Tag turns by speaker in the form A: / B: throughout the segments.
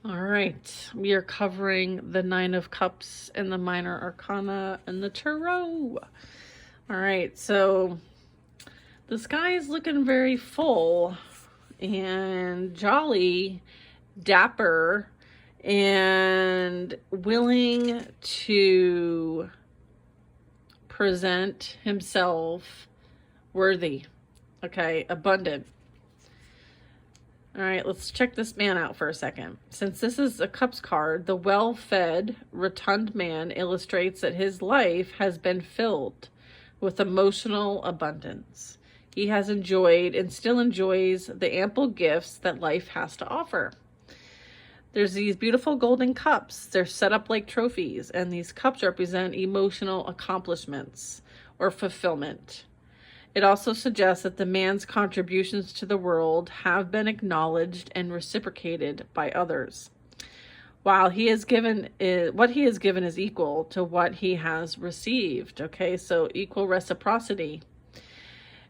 A: All right, we are covering the Nine of Cups and the Minor Arcana and the Tarot. All right, so this guy is looking very full and jolly, dapper, and willing to present himself worthy. Okay, abundant. All right, let's check this man out for a second. Since this is a Cups card, the well-fed, rotund man illustrates that his life has been filled with emotional abundance. He has enjoyed and still enjoys the ample gifts that life has to offer. There's these beautiful golden cups. They're set up like trophies, and these cups represent emotional accomplishments or fulfillment. It also suggests that the man's contributions to the world have been acknowledged and reciprocated by others. While he has given, what he has given is equal to what he has received. Okay, so equal reciprocity.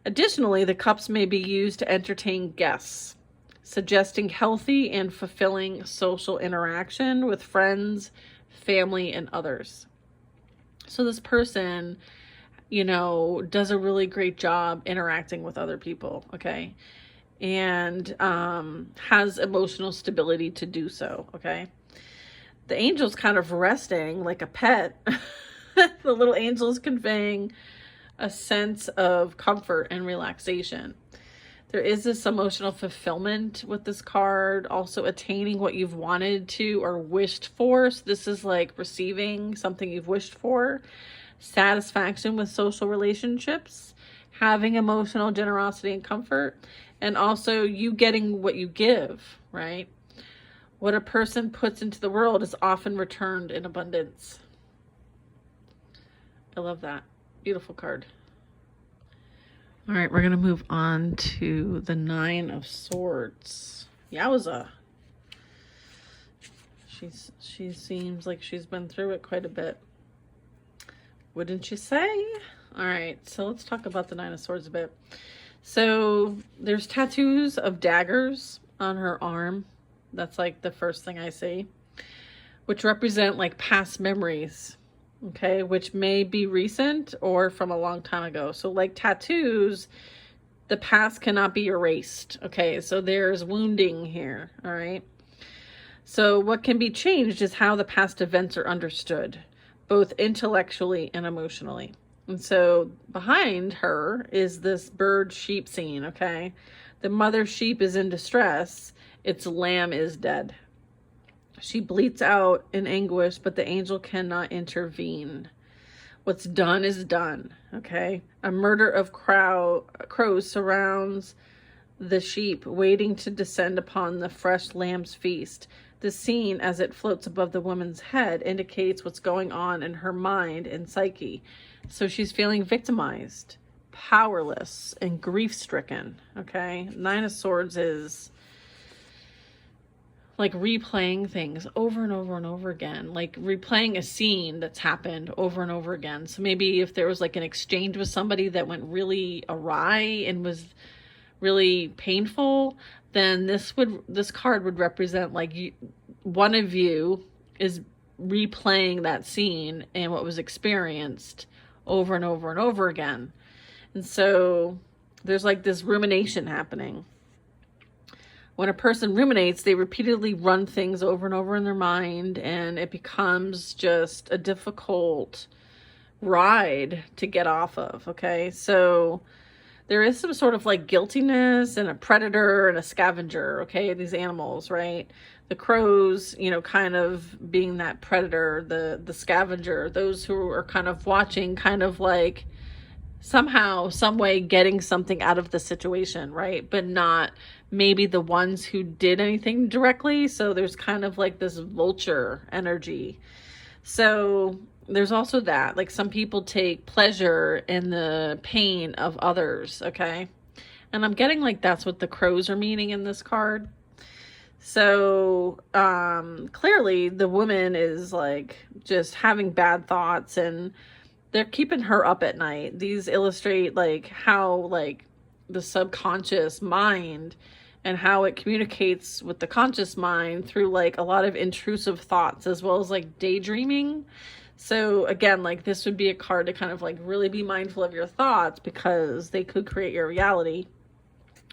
A: Additionally, the cups may be used to entertain guests, suggesting healthy and fulfilling social interaction with friends, family, and others. So this person, does a really great job interacting with other people, okay? And has emotional stability to do so, okay? The angel's kind of resting like a pet. The little angel is conveying a sense of comfort and relaxation. There is this emotional fulfillment with this card, also attaining what you've wanted to or wished for. So this is like receiving something you've wished for. Satisfaction with social relationships, having emotional generosity and comfort, and also you getting what you give, right? What a person puts into the world is often returned in abundance. I love that. Beautiful card. All right, we're going to move on to the Nine of Swords. Yowza. She seems like she's been through it quite a bit. Wouldn't you say? All right, so let's talk about the Nine of Swords a bit. So there's tattoos of daggers on her arm. That's like the first thing I see, which represent like past memories, okay, which may be recent or from a long time ago. So like tattoos, the past cannot be erased, okay? So there's wounding here, all right? So what can be changed is how the past events are understood, both intellectually and emotionally. And so behind her is this bird sheep scene, okay? The mother sheep is in distress. Its lamb is dead. She bleats out in anguish, but the angel cannot intervene. What's done is done, okay? A murder of crows surrounds the sheep, waiting to descend upon the fresh lamb's feast. The scene, as it floats above the woman's head, indicates what's going on in her mind and psyche. So she's feeling victimized, powerless, and grief-stricken, okay? Nine of Swords is like replaying things over and over and over again, like replaying a scene that's happened over and over again. So maybe if there was like an exchange with somebody that went really awry and was really painful, then this card would represent like one of you is replaying that scene and what was experienced over and over and over again. And so there's like this rumination happening. When a person ruminates, they repeatedly run things over and over in their mind, and it becomes just a difficult ride to get off of, okay? So there is some sort of like guiltiness and a predator and a scavenger, okay? These animals, right? The crows, kind of being that predator, the scavenger, those who are kind of watching, kind of like somehow, some way getting something out of the situation, right? But not maybe the ones who did anything directly. So there's kind of like this vulture energy. So there's also that, like some people take pleasure in the pain of others, okay? And I'm getting like that's what the crows are meaning in this card. So clearly the woman is like just having bad thoughts and they're keeping her up at night. These illustrate like how like the subconscious mind and how it communicates with the conscious mind through like a lot of intrusive thoughts, as well as like daydreaming. So again, like this would be a card to kind of like really be mindful of your thoughts, because they could create your reality.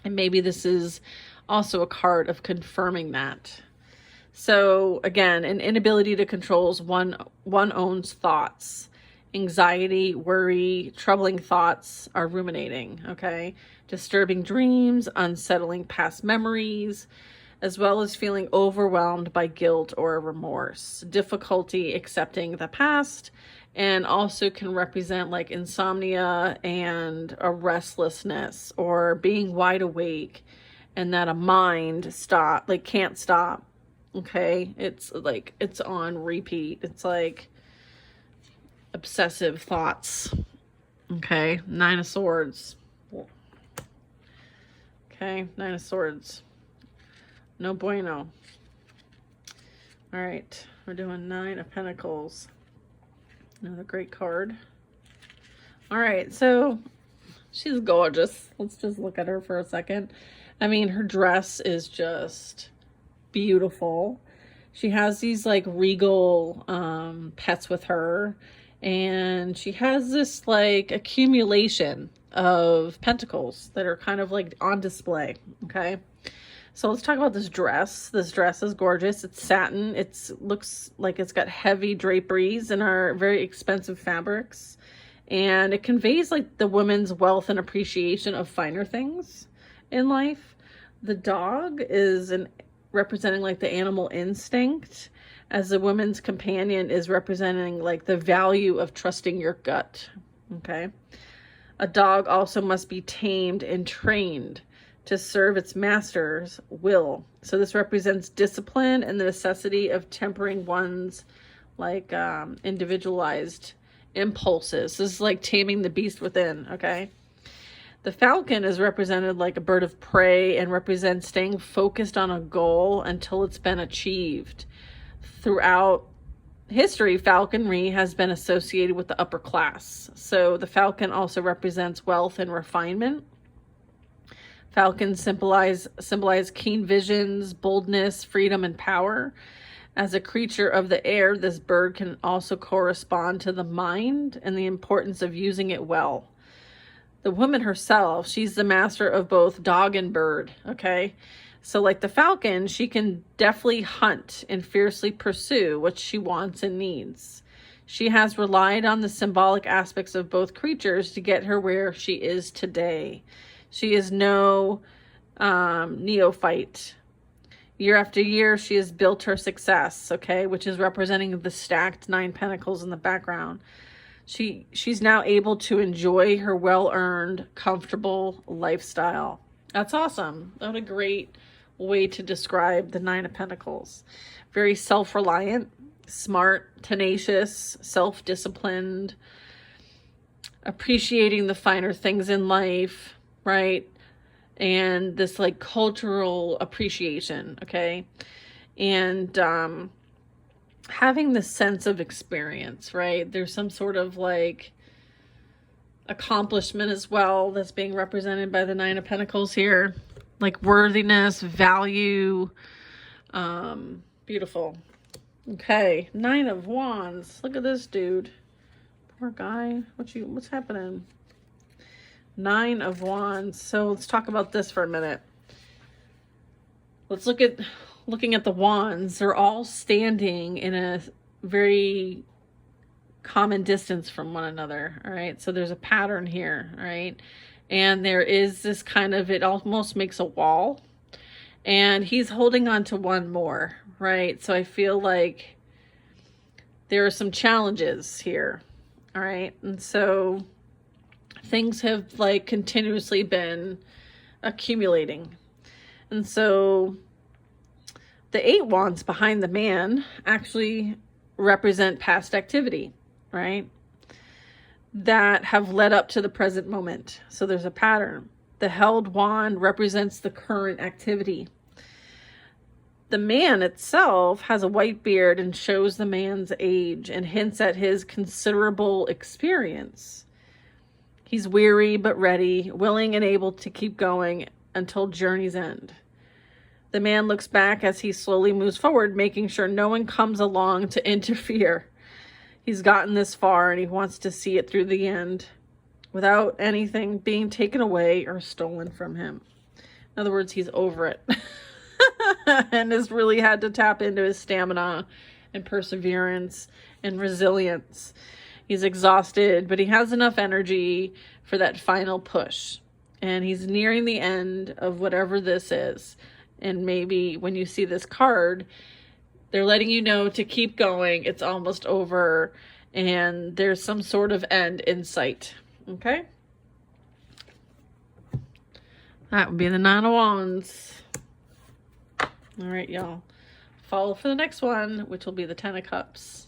A: And maybe this is also a card of confirming that. So again, an inability to control one own's thoughts. Anxiety, worry, troubling thoughts are ruminating, okay? Disturbing dreams, unsettling past memories, as well as feeling overwhelmed by guilt or remorse. Difficulty accepting the past, and also can represent like insomnia and a restlessness, or being wide awake and that a mind can't stop. Okay, it's like it's on repeat. It's like obsessive thoughts. Okay, 9 of Swords. Okay, 9 of Swords. No bueno. All right, we're doing 9 of Pentacles. Another great card. All right, so she's gorgeous. Let's just look at her for a second. I mean, her dress is just beautiful. She has these like regal pets with her, and she has this like accumulation of pentacles that are kind of like on display. Okay, so let's talk about this dress. This dress is gorgeous. It's satin. It looks like it's got heavy draperies and are very expensive fabrics, and it conveys like the woman's wealth and appreciation of finer things in life. The dog is representing like the animal instinct, as the woman's companion is representing like the value of trusting your gut. Okay, a dog also must be tamed and trained to serve its master's will. So this represents discipline and the necessity of tempering one's like individualized impulses. This is like taming the beast within. Okay, the falcon is represented like a bird of prey and represents staying focused on a goal until it's been achieved. Throughout history, falconry has been associated with the upper class. So the falcon also represents wealth and refinement. Falcons symbolize keen visions, boldness, freedom, and power. As a creature of the air, this bird can also correspond to the mind and the importance of using it well. The woman herself, she's the master of both dog and bird, okay? So like the falcon, she can deftly hunt and fiercely pursue what she wants and needs. She has relied on the symbolic aspects of both creatures to get her where she is today. She is no neophyte. Year after year, she has built her success, okay, which is representing the stacked 9 pentacles in the background. She's now able to enjoy her well-earned, comfortable lifestyle. That's awesome. What a great way to describe the 9 of Pentacles. Very self-reliant, smart, tenacious, self-disciplined, appreciating the finer things in life, right? And this like cultural appreciation, okay? And having this sense of experience, right? There's some sort of like accomplishment as well that's being represented by the 9 of Pentacles here. Like worthiness, value, beautiful. Okay, 9 of Wands. Look at this dude. Poor guy. What's happening? 9 of Wands. So let's talk about this for a minute. Let's looking at the wands. They're all standing in a very common distance from one another. All right. So there's a pattern here. All right. And there is this kind of, it almost makes a wall, and he's holding on to one more. Right. So I feel like there are some challenges here. All right. And so things have like continuously been accumulating. And so the 8 wands behind the man actually represent past activity, right? That have led up to the present moment. So there's a pattern. The held wand represents the current activity. The man itself has a white beard and shows the man's age and hints at his considerable experience. He's weary but ready, willing and able to keep going until journey's end. The man looks back as he slowly moves forward, making sure no one comes along to interfere. He's gotten this far and he wants to see it through the end without anything being taken away or stolen from him. In other words, he's over it and has really had to tap into his stamina and perseverance and resilience. He's exhausted, but he has enough energy for that final push. And he's nearing the end of whatever this is. And maybe when you see this card, they're letting you know to keep going. It's almost over. And there's some sort of end in sight. Okay? That would be the 9 of Wands. All right, y'all. Follow for the next one, which will be the 10 of Cups.